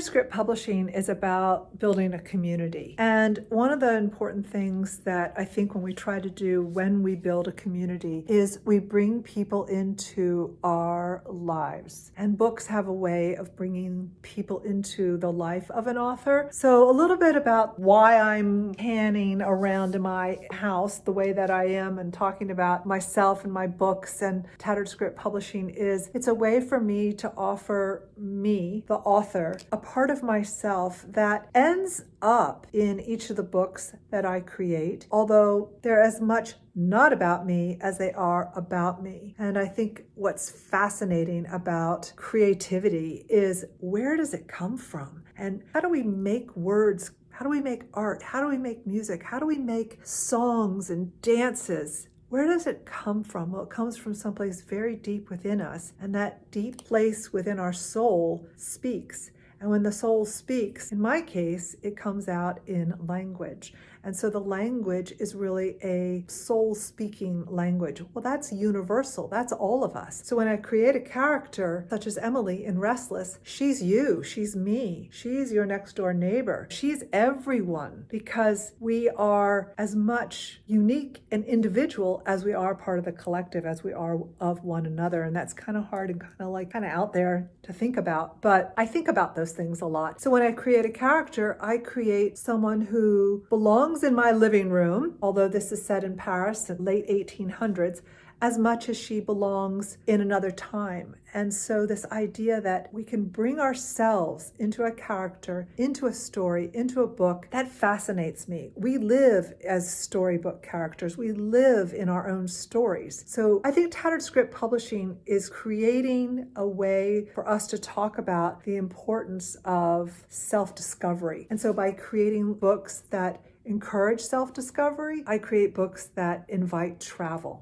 Tattered Script Publishing is about building a community. And one of the important things that I think when we try to do when we build a community is we bring people into our lives. And books have a way of bringing people into the life of an author. So a little bit about why I'm panning around in my house the way that I am and talking about myself and my books and Tattered Script Publishing is it's a way for me to offer me, the author, a part of myself that ends up in each of the books that I create, although they're as much not about me as they are about me. And I think what's fascinating about creativity is where does it come from? And how do we make words? How do we make art? How do we make music? How do we make songs and dances? Where does it come from? Well, it comes from someplace very deep within us, and that deep place within our soul speaks. And when the soul speaks, in my case, it comes out in language. And so the language is really a soul-speaking language. Well, that's universal. That's all of us. So when I create a character, such as Emily in Restless, she's you, she's me, she's your next door neighbor, she's everyone, because we are as much unique and individual as we are part of the collective, as we are of one another. And that's kind of hard and kind of out there to think about. But I think about those things a lot. So when I create a character, I create someone who belongs in my living room, although this is set in Paris in late 1800s, as much as she belongs in another time. And so this idea that we can bring ourselves into a character, into a story, into a book, that fascinates me. We live as storybook characters. We live in our own stories. So I think Tattered Script Publishing is creating a way for us to talk about the importance of self-discovery. And so by creating books that encourage self-discovery, I create books that invite travel.